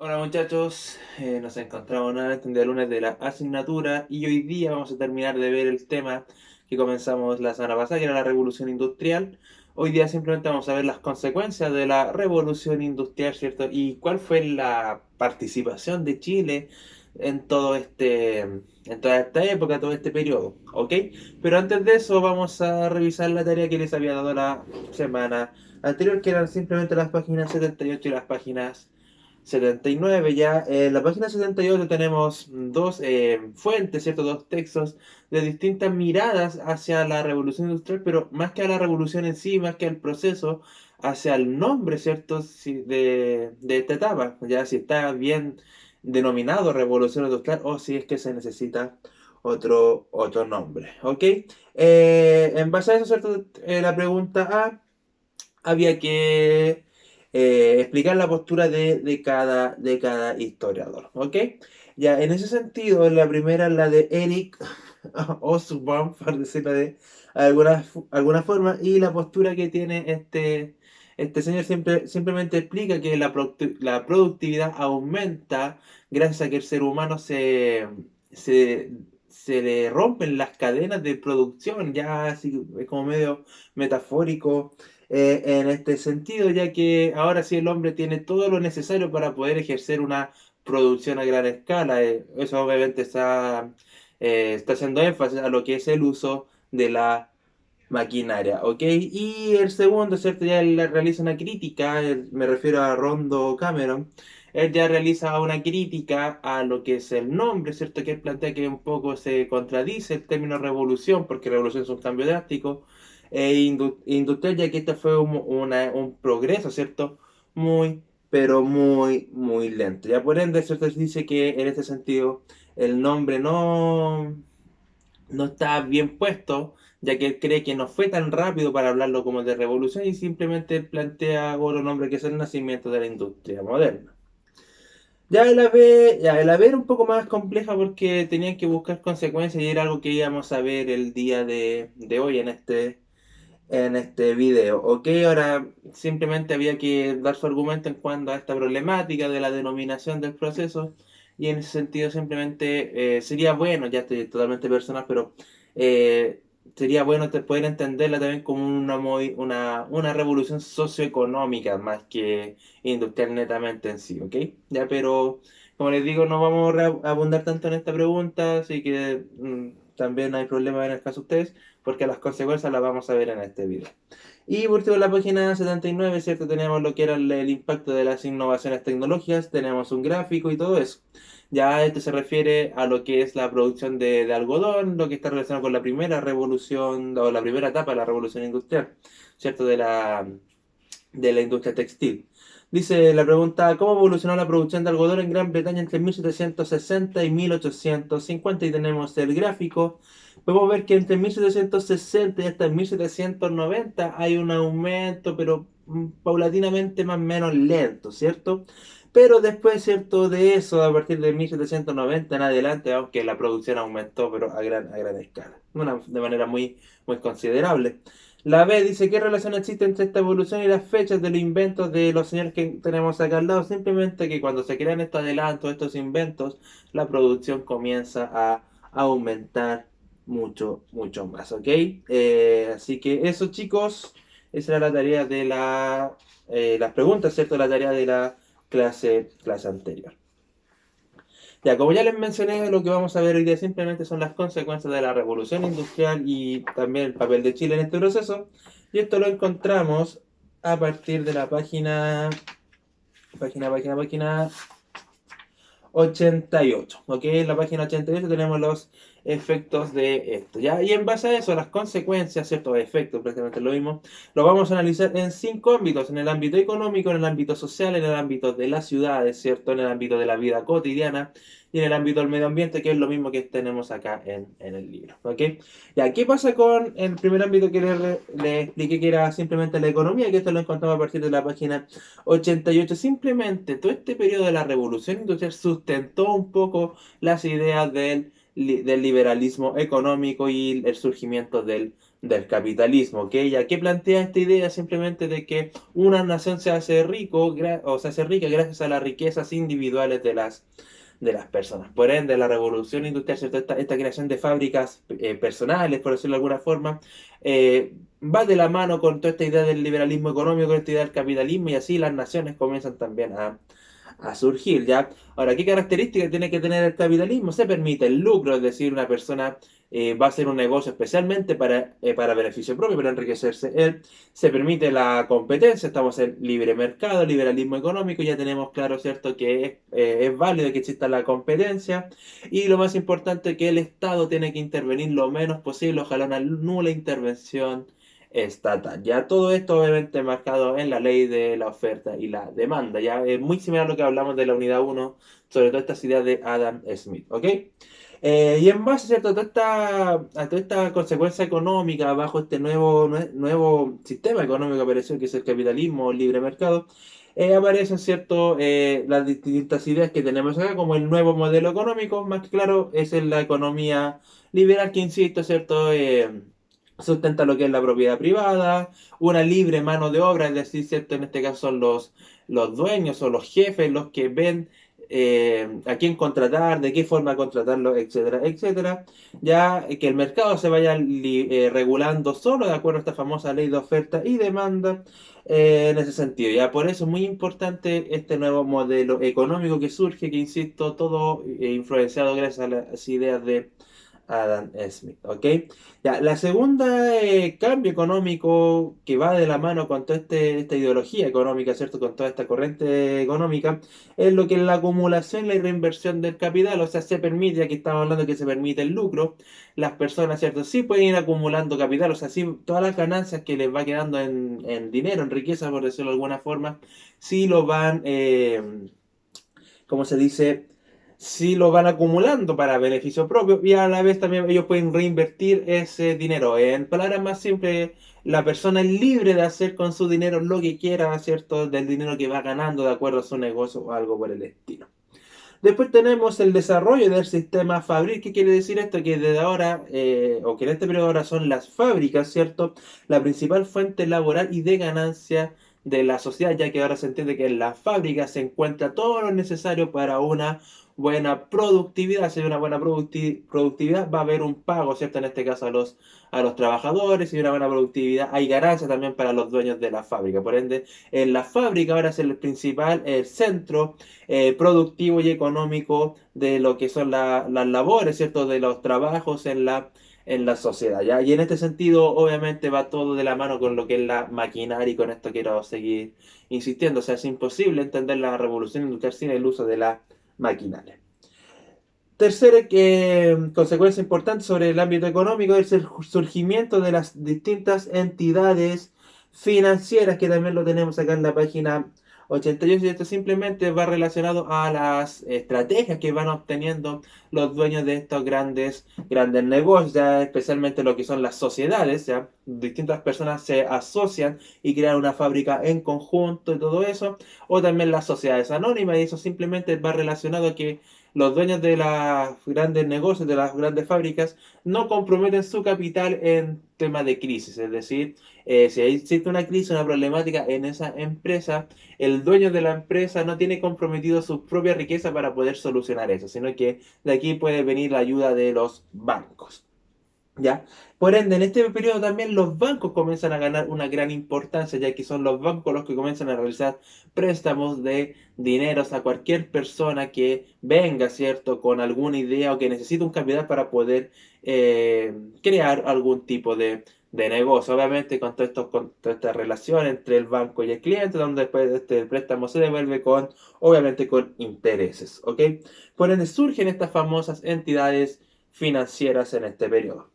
Hola muchachos, nos encontramos nuevamente un día lunes de la asignatura y hoy día vamos a terminar de ver el tema que comenzamos la semana pasada, que era la revolución industrial. Hoy día simplemente vamos a ver las consecuencias de la revolución industrial, ¿cierto? Y cuál fue la participación de Chile en en toda esta época, todo este periodo, ¿ok? Pero antes de eso vamos a revisar la tarea que les había dado la semana anterior, que eran simplemente las páginas 78 y las páginas 79 ya. En la página 78 tenemos dos fuentes, ¿cierto? Dos textos de distintas miradas hacia la revolución industrial, pero más que a la revolución en sí, más que al proceso, hacia el nombre, ¿cierto? De esta etapa, ya si está bien denominado revolución industrial o si es que se necesita otro nombre, ¿ok? En base a eso, ¿cierto? La pregunta A había que explicar la postura de cada historiador, ¿ok? Ya, en ese sentido, la primera, la de Eric Osborne, por decirlo de alguna forma, y la postura que tiene este señor simplemente explica que la productividad aumenta gracias a que el ser humano se, se le rompen las cadenas de producción, ya así es como medio metafórico en este sentido, ya que ahora sí el hombre tiene todo lo necesario para poder ejercer una producción a gran escala. Eso obviamente está haciendo énfasis a lo que es el uso de la maquinaria, ¿ok? Y el segundo, ¿cierto? Ya él realiza una crítica, me refiero a Rondo Cameron. Él ya realiza una crítica a lo que es el nombre, ¿cierto? Que él plantea que un poco se contradice el término revolución, porque revolución es un cambio drástico, industrial, ya que este fue un progreso, ¿cierto? Muy, pero muy lento. Ya por ende, ¿cierto? Dice que en este sentido el nombre no está bien puesto, ya que él cree que no fue tan rápido para hablarlo como de revolución y simplemente plantea otro nombre que es el nacimiento de la industria moderna. Ya el A un poco más compleja porque tenían que buscar consecuencias y era algo que íbamos a ver el día de hoy en este video. Ok, ahora simplemente había que dar su argumento en cuanto a esta problemática de la denominación del proceso y en ese sentido simplemente sería bueno, ya estoy totalmente personal, pero eh, sería bueno poder entenderla también como una revolución socioeconómica más que industrial netamente en sí, ¿ok? Ya, pero como les digo, no vamos a abundar tanto en esta pregunta, así que también no hay problema en el caso de ustedes porque las consecuencias las vamos a ver en este video. Y por último, en la página 79, ¿cierto? Tenemos lo que era el impacto de las innovaciones tecnológicas, tenemos un gráfico y todo eso. Ya esto se refiere a lo que es la producción de algodón, lo que está relacionado con la primera revolución o la primera etapa de la revolución industrial, ¿cierto? De la industria textil. Dice la pregunta, ¿cómo evolucionó la producción de algodón en Gran Bretaña entre 1760 y 1850? Y tenemos el gráfico. Podemos ver que entre 1760 y hasta 1790 hay un aumento, pero paulatinamente más o menos lento, ¿cierto? Pero después, ¿cierto? De eso, a partir de 1790 en adelante, aunque la producción aumentó, pero a gran escala, de manera muy considerable. La B dice, ¿qué relación existe entre esta evolución y las fechas de los inventos de los señores que tenemos acá al lado? Simplemente que cuando se crean estos adelantos, estos inventos, la producción comienza a aumentar mucho más, ¿ok? Así que eso, chicos, esa era la tarea las preguntas, ¿cierto? La tarea de la clase anterior. Ya, como ya les mencioné, lo que vamos a ver hoy día simplemente son las consecuencias de la revolución industrial y también el papel de Chile en este proceso. Y esto lo encontramos a partir de la página 88. ¿Ok? En la página 88 tenemos los efectos de esto. ¿Ya? Y en base a eso, las consecuencias, ciertos efectos, prácticamente lo mismo, lo vamos a analizar en cinco ámbitos: en el ámbito económico, en el ámbito social, en el ámbito de las ciudades, ¿cierto? En el ámbito de la vida cotidiana y en el ámbito del medio ambiente, que es lo mismo que tenemos acá en el libro. ¿Ok? Ya, ¿qué pasa con el primer ámbito que le expliqué que era simplemente la economía? Que esto lo encontramos a partir de la página 88. Simplemente todo este periodo de la revolución industrial sustentó un poco las ideas del liberalismo económico y el surgimiento del del capitalismo, ¿ok? Ya que plantea esta idea simplemente de que una nación se hace rico o se hace rica gracias a las riquezas individuales de las personas. Por ende, la revolución industrial, ¿cierto? Esta creación de fábricas personales, por decirlo de alguna forma, va de la mano con toda esta idea del liberalismo económico, con esta idea del capitalismo, y así las naciones comienzan también a surgir, ¿ya? Ahora, ¿qué características tiene que tener el capitalismo? Se permite el lucro, es decir, una persona va a hacer un negocio especialmente para beneficio propio, para enriquecerse él. Se permite la competencia, estamos en libre mercado, liberalismo económico, ya tenemos claro, ¿cierto?, que es válido que exista la competencia. Y lo más importante, que el Estado tiene que intervenir lo menos posible, ojalá una nula intervención estatal. Ya todo esto obviamente marcado en la ley de la oferta y la demanda. Ya es muy similar a lo que hablamos de la unidad uno, sobre todo estas ideas de Adam Smith, ¿ok? Y en base, ¿cierto?, a toda esta consecuencia económica bajo este nuevo sistema económico que apareció, que es el capitalismo, el libre mercado, aparecen, ¿cierto?, las distintas ideas que tenemos acá, como el nuevo modelo económico, más claro, es en la economía liberal, que insisto, ¿cierto?, sustenta lo que es la propiedad privada, una libre mano de obra, es decir, ¿cierto?, en este caso son los dueños o los jefes los que ven a quién contratar, de qué forma contratarlo, etcétera, etcétera. Ya que el mercado se vaya regulando solo de acuerdo a esta famosa ley de oferta y demanda en ese sentido. Ya por eso es muy importante este nuevo modelo económico que surge, que insisto, todo influenciado gracias a las ideas de Adam Smith, ¿ok? Ya, la segunda cambio económico que va de la mano con toda esta ideología económica, ¿cierto? Con toda esta corriente económica, es lo que es la acumulación y la reinversión del capital, o sea, se permite, aquí estamos hablando que se permite el lucro, las personas, ¿cierto? Sí pueden ir acumulando capital, o sea, sí, todas las ganancias que les va quedando en dinero, en riqueza, por decirlo de alguna forma, sí lo van, ¿cómo se dice? Sí lo van acumulando para beneficio propio y a la vez también ellos pueden reinvertir ese dinero. En palabras más simples, la persona es libre de hacer con su dinero lo que quiera, ¿cierto? Del dinero que va ganando de acuerdo a su negocio o algo por el estilo. Después tenemos el desarrollo del sistema Fabril. ¿Qué quiere decir esto? Que desde ahora, o que en este periodo ahora son las fábricas, ¿cierto? La principal fuente laboral y de ganancia de la sociedad, ya que ahora se entiende que en las fábricas se encuentra todo lo necesario para una buena productividad. Si hay una buena productividad, va a haber un pago, ¿cierto? En este caso a los trabajadores, y una buena productividad, hay ganancia también para los dueños de la fábrica. Por ende, en la fábrica ahora es el principal, el centro productivo y económico de lo que son las labores, ¿cierto? De los trabajos en la sociedad, ¿ya? Y en este sentido, obviamente, va todo de la mano con lo que es la maquinaria, y con esto quiero seguir insistiendo. O sea, es imposible entender la revolución industrial sin el uso de la maquinaria. Tercera consecuencia importante sobre el ámbito económico es el surgimiento de las distintas entidades financieras, que también lo tenemos acá en la página 88, y esto simplemente va relacionado a las estrategias que van obteniendo los dueños de estos grandes negocios, ya especialmente lo que son las sociedades, ya distintas personas se asocian y crean una fábrica en conjunto y todo eso, o también las sociedades anónimas, y eso simplemente va relacionado a que los dueños de los grandes negocios, de las grandes fábricas, no comprometen su capital en temas de crisis. Es decir, si existe una crisis, una problemática en esa empresa, el dueño de la empresa no tiene comprometido su propia riqueza para poder solucionar eso, sino que de aquí puede venir la ayuda de los bancos. ¿Ya? Por ende, en este periodo también los bancos comienzan a ganar una gran importancia, ya que son los bancos los que comienzan a realizar préstamos de dineros a cualquier persona que venga, ¿cierto?, con alguna idea o que necesite un capital para poder crear algún tipo de negocio. Obviamente con toda esta relación entre el banco y el cliente, donde después este préstamo se devuelve obviamente con intereses, ¿ok? Por ende, surgen estas famosas entidades financieras en este periodo.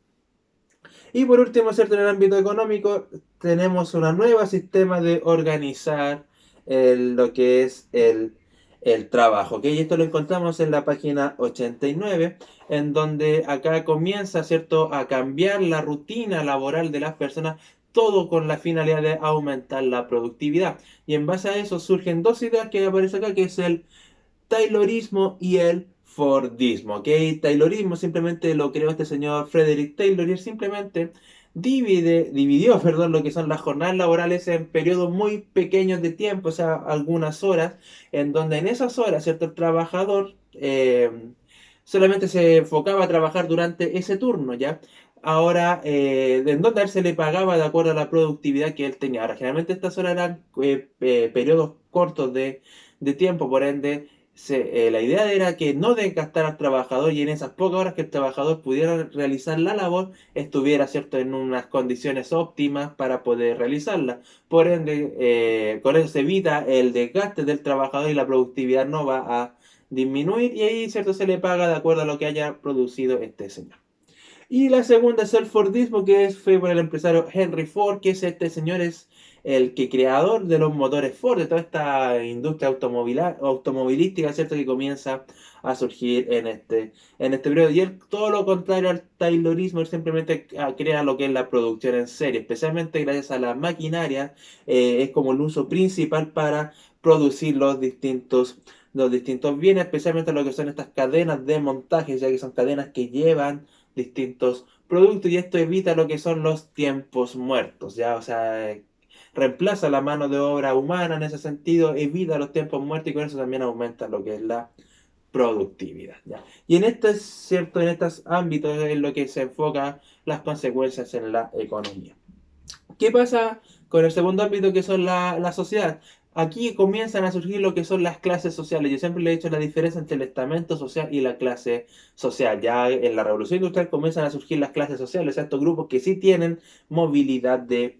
Y por último, ¿cierto? En el ámbito económico tenemos un nuevo sistema de organizar lo que es el trabajo, ¿ok? Y esto lo encontramos en la página 89, en donde acá comienza, ¿cierto?, a cambiar la rutina laboral de las personas, todo con la finalidad de aumentar la productividad. Y en base a eso surgen dos ideas que aparecen acá, que es el Taylorismo y el Fordismo, ¿ok? Taylorismo simplemente lo creó este señor Frederick Taylor, y él simplemente dividió, perdón, lo que son las jornadas laborales en periodos muy pequeños de tiempo, o sea, algunas horas, en donde en esas horas, ¿cierto? El trabajador solamente se enfocaba a trabajar durante ese turno, ¿ya? Ahora, en donde a él se le pagaba de acuerdo a la productividad que él tenía. Ahora, generalmente estas horas eran periodos cortos de tiempo, por ende, la idea era que no desgastar al trabajador y en esas pocas horas que el trabajador pudiera realizar la labor, estuviera, ¿cierto?, en unas condiciones óptimas para poder realizarla. Por ende, con eso se evita el desgaste del trabajador y la productividad no va a disminuir y ahí, ¿cierto?, se le paga de acuerdo a lo que haya producido este señor. Y la segunda es el Fordismo, fue por el empresario Henry Ford, que es este señor, es el que creador de los motores Ford, de toda esta industria automovilística, ¿cierto? Que comienza a surgir en este periodo. Y él, todo lo contrario al Taylorismo, él simplemente crea lo que es la producción en serie, especialmente gracias a la maquinaria, es como el uso principal para producir los distintos bienes, especialmente lo que son estas cadenas de montaje, ya que son cadenas que llevan distintos productos y esto evita lo que son los tiempos muertos, ¿ya? O sea, reemplaza la mano de obra humana en ese sentido, evita los tiempos muertos y con eso también aumenta lo que es la productividad, ¿ya? Y en este, cierto, en estos ámbitos es lo que se enfoca las consecuencias en la economía. ¿Qué pasa con el segundo ámbito que son la sociedad? Aquí comienzan a surgir lo que son las clases sociales. Yo siempre le he dicho la diferencia entre el estamento social y la clase social. Ya en la revolución industrial comienzan a surgir las clases sociales, o sea, estos grupos que sí tienen movilidad de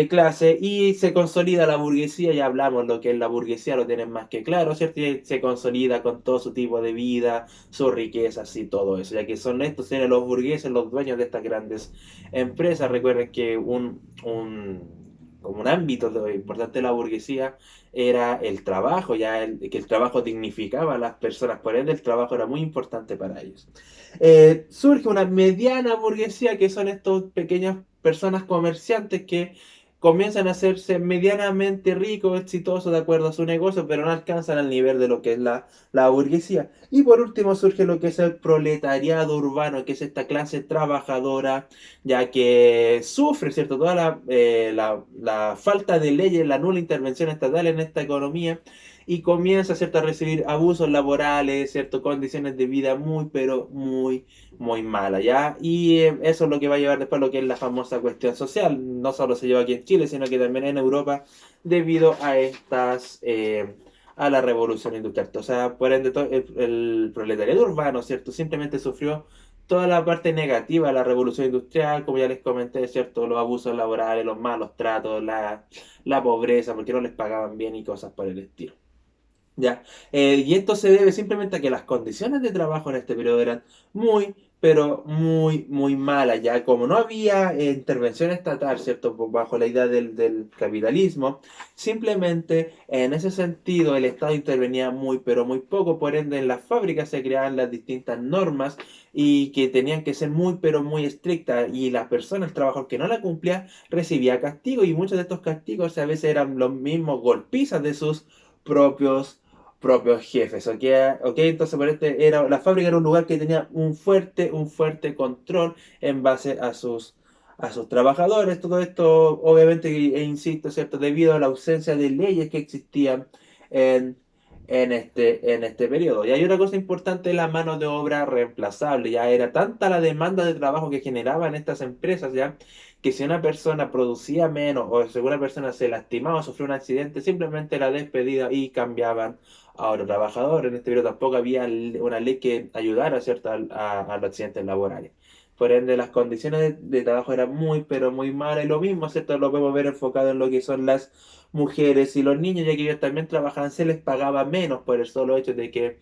clase y se consolida la burguesía. Ya hablamos lo que es la burguesía, lo tienen más que claro, ¿cierto? Y se consolida con todo su tipo de vida, sus riquezas y todo eso, ya que son estos, tienen los burgueses, los dueños de estas grandes empresas. Recuerden que como un ámbito importante de la burguesía era el trabajo, que el trabajo dignificaba a las personas, por ende el trabajo era muy importante para ellos. Surge una mediana burguesía que son estas pequeñas personas comerciantes que comienzan a hacerse medianamente ricos, exitosos de acuerdo a su negocio, pero no alcanzan al nivel de lo que es la burguesía. Y por último surge lo que es el proletariado urbano, que es esta clase trabajadora, ya que sufre, ¿cierto?, toda la falta de leyes, la nula intervención estatal en esta economía y comienza, ¿cierto?, a recibir abusos laborales, ¿cierto?, condiciones de vida muy, pero muy, muy malas, ¿ya? Y eso es lo que va a llevar después lo que es la famosa cuestión social. No solo se lleva aquí en Chile, sino que también en Europa, debido a la revolución industrial. O sea, por ende, el proletariado urbano, ¿cierto?, simplemente sufrió toda la parte negativa de la revolución industrial, como ya les comenté, ¿cierto? Los abusos laborales, los malos tratos, la pobreza, porque no les pagaban bien y cosas por el estilo. ¿Ya? Y esto se debe simplemente a que las condiciones de trabajo en este periodo eran muy, pero muy, muy malas, ya como no había intervención estatal, ¿cierto? Bajo la idea del capitalismo, simplemente en ese sentido el Estado intervenía muy, pero muy poco, por ende en las fábricas se creaban las distintas normas y que tenían que ser muy, pero muy estrictas y las personas, el trabajador que no la cumplía, recibía castigo y muchos de estos castigos a veces eran los mismos golpizas de sus propios jefes, ¿ok? ¿Ok? Entonces la fábrica era un lugar que tenía un fuerte control en base a sus trabajadores. Todo esto, obviamente, insisto, ¿cierto? Debido a la ausencia de leyes que existían en, en este periodo. Y hay otra cosa importante, la mano de obra reemplazable. Ya era tanta la demanda de trabajo que generaban estas empresas, ¿ya? Que si una persona producía menos o si una persona se lastimaba o sufrió un accidente, simplemente era despedida y cambiaban a otro trabajador. En este periodo tampoco había una ley que ayudara, ¿cierto?, a los accidentes laborales. Por ende, las condiciones de trabajo eran muy, pero muy malas. Y lo mismo, ¿cierto?, lo podemos ver enfocado en lo que son las mujeres y los niños, ya que ellos también trabajaban, se les pagaba menos por el solo hecho de que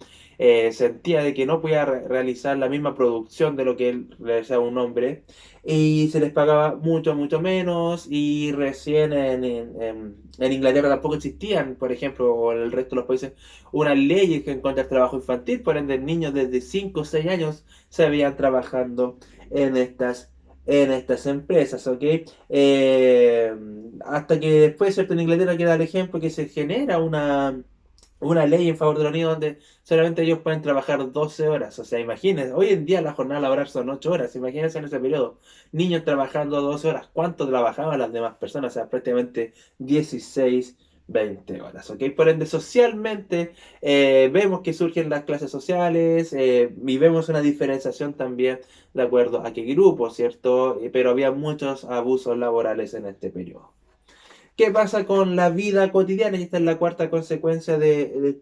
sentía de que no podía realizar la misma producción de lo que él realizaba un hombre y se les pagaba mucho, mucho menos y recién en Inglaterra tampoco existían, por ejemplo, o en el resto de los países, unas leyes que en contra del trabajo infantil, por ende niños desde 5 o 6 años se veían trabajando en estas empresas, ¿ok? Hasta que después, ¿cierto?, en Inglaterra queda el ejemplo que se genera una ley en favor de los niños donde solamente ellos pueden trabajar 12 horas. O sea, imagínense, hoy en día la jornada laboral son 8 horas. Imagínense en ese periodo, niños trabajando 12 horas. ¿Cuánto trabajaban las demás personas? O sea, prácticamente 16 20 horas. ¿Ok? Por ende, socialmente vemos que surgen las clases sociales y vemos una diferenciación también de acuerdo a qué grupo, ¿cierto? Pero había muchos abusos laborales en este periodo. ¿Qué pasa con la vida cotidiana? Y esta es la cuarta consecuencia de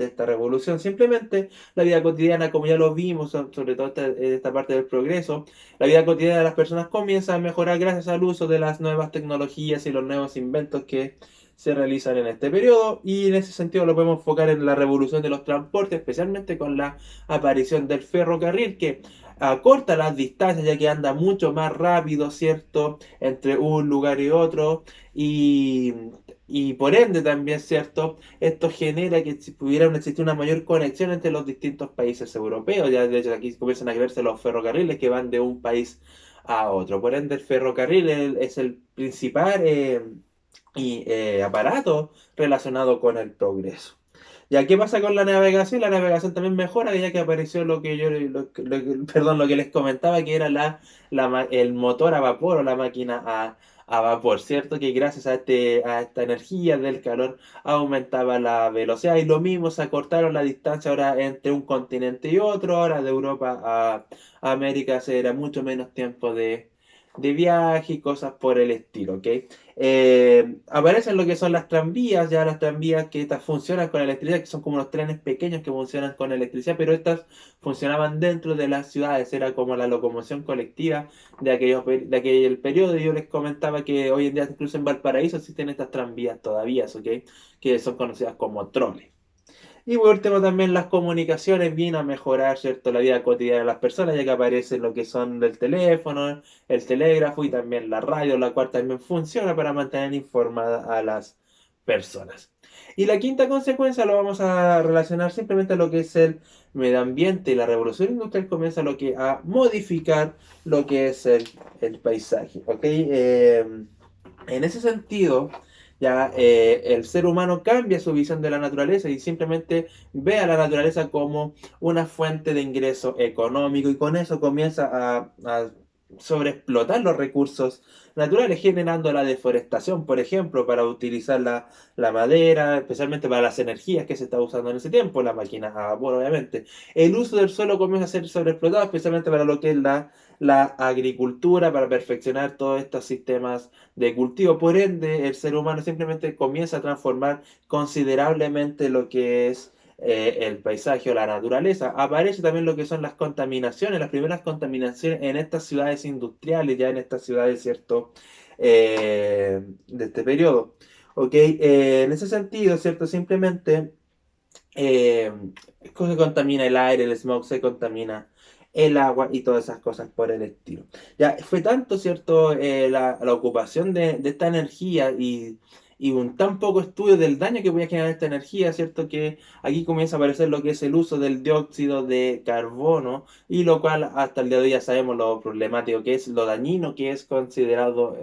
esta revolución. Simplemente la vida cotidiana, como ya lo vimos, sobre todo esta parte del progreso, la vida cotidiana de las personas comienza a mejorar gracias al uso de las nuevas tecnologías y los nuevos inventos que se realizan en este periodo. Y en ese sentido lo podemos enfocar en la revolución de los transportes, especialmente con la aparición del ferrocarril, que acorta las distancias ya que anda mucho más rápido, ¿cierto? Entre un lugar y otro y, y por ende también, ¿cierto? Esto genera que si pudiera existir una mayor conexión entre los distintos países europeos. Ya de hecho aquí comienzan a crearse los ferrocarriles que van de un país a otro. Por ende el ferrocarril es el principal aparato relacionado con el progreso. ¿Ya qué pasa con la navegación? La navegación también mejora ya que apareció lo que yo, perdón, lo que les comentaba que era el motor a vapor o la máquina a vapor, ¿cierto? Que gracias a esta energía del calor aumentaba la velocidad y lo mismo se acortaron la distancia ahora entre un continente y otro, ahora de Europa a América se era mucho menos tiempo de viaje y cosas por el estilo, ¿ok? Aparecen lo que son las tranvías, ya las tranvías que estas funcionan con electricidad, que son como los trenes pequeños que funcionan con electricidad, pero estas funcionaban dentro de las ciudades, era como la locomoción colectiva de aquel periodo. Y yo les comentaba que hoy en día incluso en Valparaíso existen estas tranvías todavía, ¿ok? Que son conocidas como troles. Y por último también las comunicaciones vienen a mejorar, ¿cierto? La vida cotidiana de las personas, ya que aparecen lo que son el teléfono, el telégrafo y también la radio, la cual también funciona para mantener informadas a las personas. Y la quinta consecuencia lo vamos a relacionar simplemente a lo que es el medio ambiente y la revolución industrial comienza a modificar lo que es el paisaje, ¿ok? En ese sentido, ya el ser humano cambia su visión de la naturaleza y simplemente ve a la naturaleza como una fuente de ingreso económico y con eso comienza a sobreexplotar los recursos naturales, generando la deforestación, por ejemplo, para utilizar la madera, especialmente para las energías que se está usando en ese tiempo, las máquinas a vapor, obviamente. El uso del suelo comienza a ser sobreexplotado, especialmente para lo que es la agricultura, para perfeccionar todos estos sistemas de cultivo. Por ende, el ser humano simplemente comienza a transformar considerablemente lo que es el paisaje o la naturaleza. Aparece también lo que son las contaminaciones, las primeras contaminaciones en estas ciudades industriales, ya en estas ciudades, ¿cierto? De este periodo. Ok, en ese sentido, ¿cierto? Simplemente eh, se contamina el aire, el smog se contamina el agua y todas esas cosas por el estilo. Ya fue tanto, ¿cierto? La ocupación de esta energía y un tan poco estudio del daño que puede generar esta energía, ¿cierto? Que aquí comienza a aparecer lo que es el uso del dióxido de carbono y lo cual hasta el día de hoy ya sabemos lo problemático que es, lo dañino que es considerando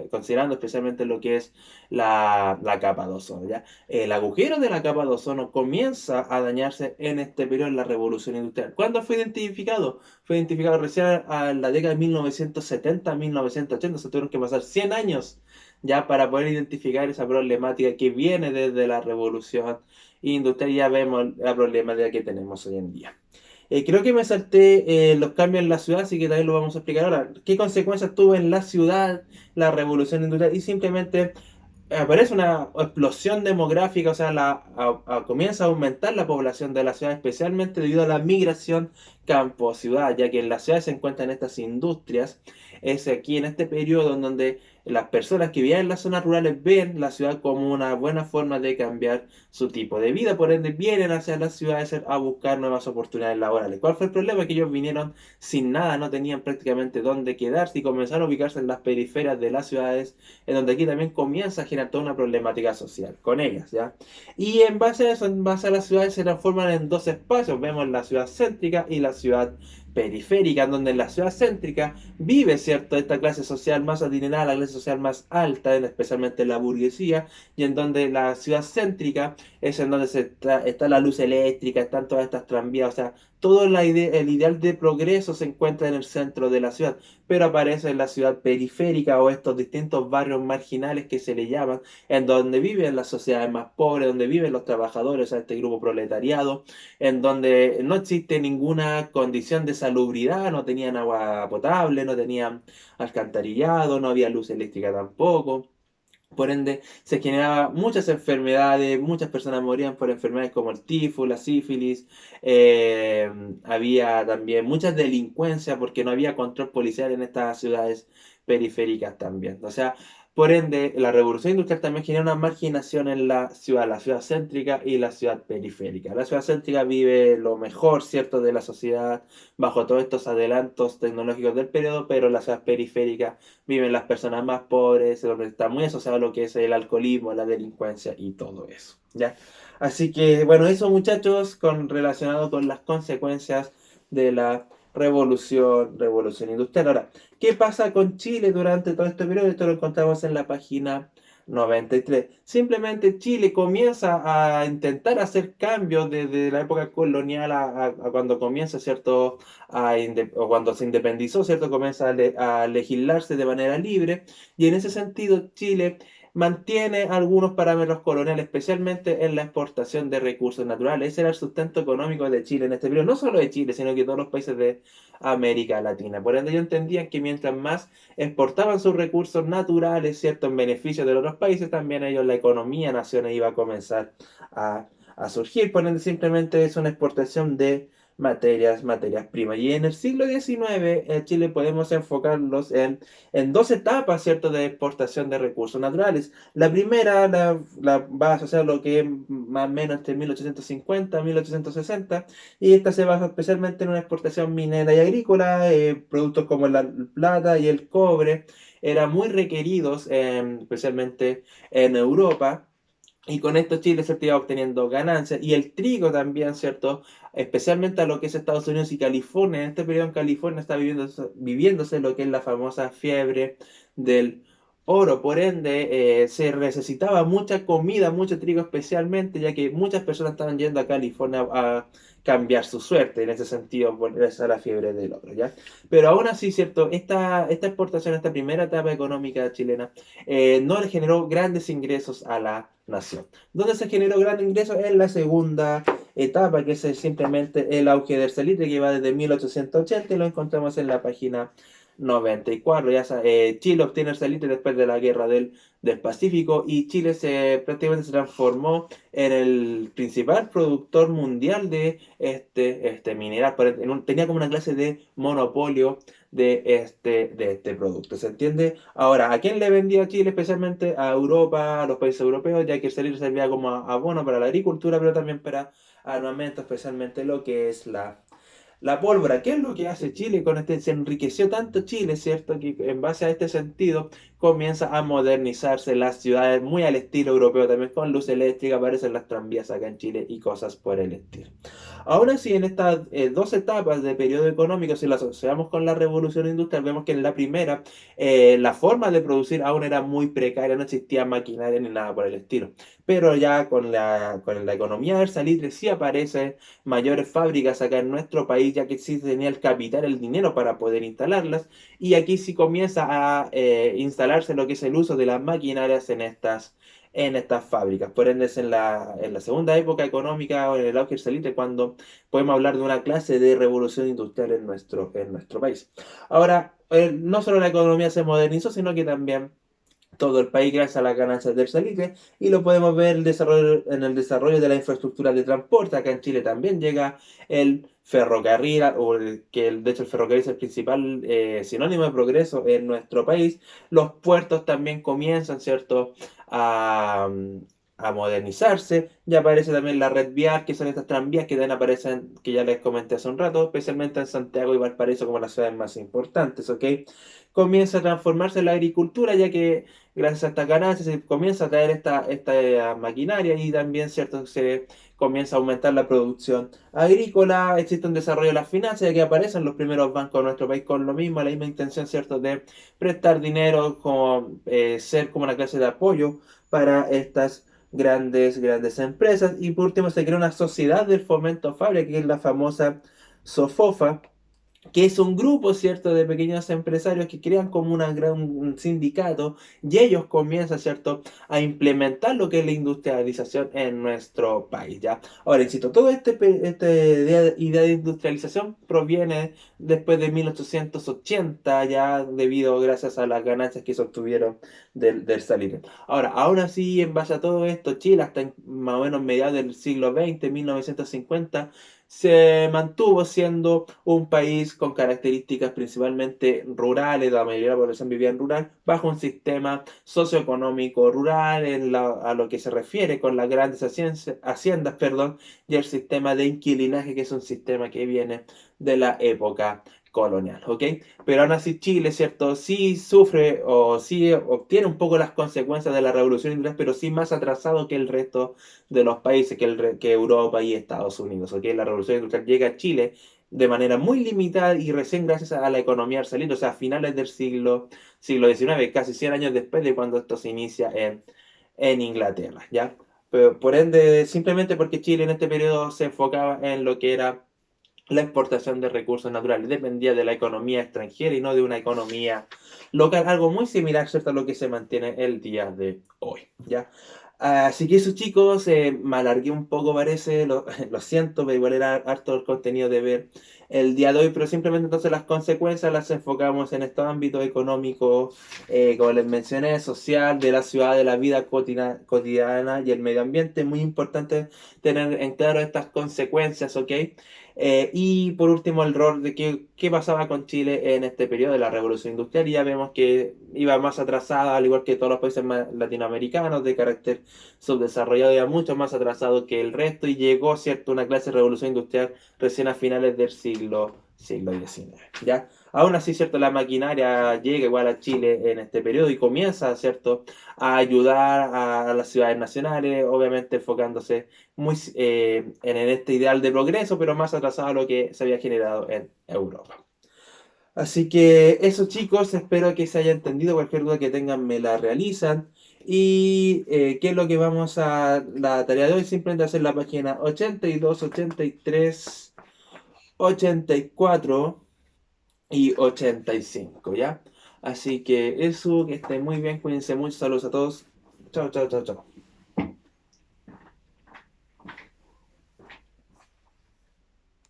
especialmente lo que es la capa de ozono, ¿ya? El agujero de la capa de ozono comienza a dañarse en este periodo en la revolución industrial. ¿Cuándo fue identificado? Fue identificado recién a la década de 1970, 1980, se tuvieron que pasar 100 años ya para poder identificar esa problemática que viene desde la revolución industrial. Ya vemos la problemática que tenemos hoy en día. Creo que me salté los cambios en la ciudad, así que también lo vamos a explicar ahora. ¿Qué consecuencias tuvo en la ciudad la revolución industrial? Y simplemente aparece una explosión demográfica, o sea, comienza a aumentar la población de la ciudad, especialmente debido a la migración campo-ciudad, ya que en las ciudades se encuentran estas industrias. Es aquí en este periodo en donde las personas que viven en las zonas rurales ven la ciudad como una buena forma de cambiar su tipo de vida, por ende vienen hacia las ciudades a buscar nuevas oportunidades laborales. ¿Cuál fue el problema? Que ellos vinieron sin nada, no tenían prácticamente dónde quedarse y comenzaron a ubicarse en las periferias de las ciudades, en donde aquí también comienza a generar toda una problemática social con ellas, ¿ya? Y en base a eso, en base a las ciudades se transforman en dos espacios, vemos la ciudad céntrica y la ciudad periférica, donde en la ciudad céntrica vive, ¿cierto?, esta clase social más adinerada, la clase social más alta, especialmente la burguesía, y en donde la ciudad céntrica es en donde está la luz eléctrica, están todas estas tranvías, o sea, todo el ideal de progreso se encuentra en el centro de la ciudad, pero aparece en la ciudad periférica o estos distintos barrios marginales que se le llaman, en donde viven las sociedades más pobres, donde viven los trabajadores, o sea, este grupo proletariado, en donde no existe ninguna condición de salubridad, no tenían agua potable, no tenían alcantarillado, no había luz eléctrica tampoco. Por ende, se generaban muchas enfermedades, muchas personas morían por enfermedades como el tifus, la sífilis, eh, había también mucha delincuencia porque no había control policial en estas ciudades periféricas también. O sea, por ende, la revolución industrial también genera una marginación en la ciudad céntrica y la ciudad periférica. La ciudad céntrica vive lo mejor, ¿cierto?, de la sociedad bajo todos estos adelantos tecnológicos del periodo, pero la ciudad periférica viven las personas más pobres, donde está muy asociado a lo que es el alcoholismo, la delincuencia y todo eso, ¿ya? Así que, bueno, eso muchachos, relacionado con las consecuencias de la revolución industrial. Ahora, ¿qué pasa con Chile durante todo este periodo? Esto lo encontramos en la página 93. Simplemente Chile comienza a intentar hacer cambios desde la época colonial a cuando comienza, ¿cierto? O cuando se independizó, ¿cierto? Comienza a legislarse de manera libre y en ese sentido Chile mantiene algunos parámetros coloniales, especialmente en la exportación de recursos naturales. Ese era el sustento económico de Chile en este periodo, no solo de Chile, sino que todos los países de América Latina. Por ende, ellos entendían que mientras más exportaban sus recursos naturales, ¿cierto?, en beneficio de los otros países, también ellos, la economía nacional iba a comenzar a surgir. Por ende, simplemente es una exportación de materias primas. Y en el siglo XIX, en Chile podemos enfocarlos en dos etapas, ¿cierto?, de exportación de recursos naturales. La primera la va a asociar lo que es más o menos entre 1850 y 1860, y esta se basa especialmente en una exportación minera y agrícola, productos como la plata y el cobre eran muy requeridos, especialmente en Europa. Y con esto Chile se iba obteniendo ganancias. Y el trigo también, ¿cierto? Especialmente a lo que es Estados Unidos y California. En este periodo en California está viviéndose lo que es la famosa fiebre del oro. Por ende, se necesitaba mucha comida, mucho trigo especialmente, ya que muchas personas estaban yendo a California a cambiar su suerte. En ese sentido, volverse a la fiebre del oro, ¿ya? Pero aún así, ¿cierto? Esta exportación, esta primera etapa económica chilena, no le generó grandes ingresos a la nación. ¿Dónde se generó grandes ingresos? En la segunda etapa, que es simplemente el auge del salitre, que va desde 1880 y lo encontramos en la página 94. Chile obtiene el salitre después de la guerra del Pacífico y Chile prácticamente se transformó en el principal productor mundial de este mineral. Tenía como una clase de monopolio de este producto. ¿Se entiende? Ahora, ¿a quién le vendía Chile? Especialmente a Europa, a los países europeos, ya que el salitre servía como abono para la agricultura, pero también para armamento, especialmente lo que es la pólvora. ¿Qué es lo que hace Chile con este? Se enriqueció tanto Chile, ¿cierto? Que en base a este sentido comienza a modernizarse las ciudades muy al estilo europeo, también con luz eléctrica, aparecen las tranvías acá en Chile y cosas por el estilo. Aún así, en estas dos etapas de periodo económico, si las asociamos con la revolución industrial, vemos que en la primera la forma de producir aún era muy precaria, no existía maquinaria ni nada por el estilo. Pero ya con la economía del salitre sí aparecen mayores fábricas acá en nuestro país, ya que sí tenía el capital, el dinero para poder instalarlas, y aquí sí comienza a instalarse lo que es el uso de las maquinarias en estas fábricas. Por ende, es en la segunda época económica o en el auge del salitre cuando podemos hablar de una clase de revolución industrial en nuestro país. Ahora, no solo la economía se modernizó, sino que también todo el país gracias a las ganancias del salitre y lo podemos ver en el desarrollo de la infraestructura de transporte. Acá en Chile también llega el ferrocarril, de hecho el ferrocarril es el principal sinónimo de progreso en nuestro país. Los puertos también comienzan, ¿cierto?, a, a modernizarse. Ya aparece también la red vial, que son estas tranvías que también aparecen, que ya les comenté hace un rato, especialmente en Santiago y Valparaíso como las ciudades más importantes, ¿ok? Comienza a transformarse la agricultura, ya que gracias a estas ganancias se comienza a traer esta maquinaria y también, ¿cierto?, se comienza a aumentar la producción agrícola, existe un desarrollo de las finanzas, ya que aparecen los primeros bancos de nuestro país con lo mismo, la misma intención, ¿cierto?, de prestar dinero, como ser como una clase de apoyo para estas grandes empresas. Y por último se creó una sociedad del fomento fábrica, que es la famosa SOFOFA, que es un grupo, ¿cierto?, de pequeños empresarios que crean como un sindicato y ellos comienzan, ¿cierto?, a implementar lo que es la industrialización en nuestro país, ¿ya? Ahora, insisto, todo esta idea de industrialización proviene después de 1880, ya debido, gracias a las ganancias que se obtuvieron del salir. Ahora, aún así, en base a todo esto, Chile, hasta más o menos mediados del siglo XX, 1950, se mantuvo siendo un país con características principalmente rurales, la mayoría de la población vivía en rural, bajo un sistema socioeconómico rural a lo que se refiere con las grandes haciendas, perdón, y el sistema de inquilinaje, que es un sistema que viene de la época colonial, ¿ok? Pero aún así Chile, ¿cierto? Sí sufre o sí obtiene un poco las consecuencias de la revolución industrial, pero sí más atrasado que el resto de los países, que Europa y Estados Unidos, ¿ok? La revolución industrial llega a Chile de manera muy limitada y recién gracias a la economía arcelino, o sea, a finales del siglo XIX, casi 100 años después de cuando esto se inicia en Inglaterra, ¿ya? Pero, por ende, simplemente porque Chile en este periodo se enfocaba en lo que era la exportación de recursos naturales, dependía de la economía extranjera y no de una economía local, algo muy similar, ¿cierto?, a lo que se mantiene el día de hoy, ¿ya? Así que eso, chicos, me alargué un poco, parece, lo siento, pero igual era harto el contenido de ver el día de hoy, pero simplemente entonces las consecuencias las enfocamos en estos ámbitos económicos, como les mencioné, social, de la ciudad, de la vida cotidiana y el medio ambiente. Muy importante tener en claro estas consecuencias, ¿ok? Y por último, el rol de qué pasaba con Chile en este periodo de la Revolución Industrial. Y ya vemos que iba más atrasada, al igual que todos los países latinoamericanos de carácter subdesarrollado, iba mucho más atrasado que el resto y llegó, ¿cierto?, una clase de revolución industrial recién a finales del siglo XIX, ¿ya? Aún así, ¿cierto?, la maquinaria llega igual a Chile en este periodo y comienza, ¿cierto?, a ayudar a las ciudades nacionales, obviamente enfocándose muy en este ideal de progreso, pero más atrasado a lo que se había generado en Europa. Así que eso, chicos, espero que se haya entendido. Cualquier duda que tengan me la realizan. Y qué es lo que vamos a la tarea de hoy, simplemente hacer la página 82, 83, 84 y 85, ¿ya? Así que eso, que estén muy bien, cuídense mucho, saludos a todos. Chao, chao, chao, chao.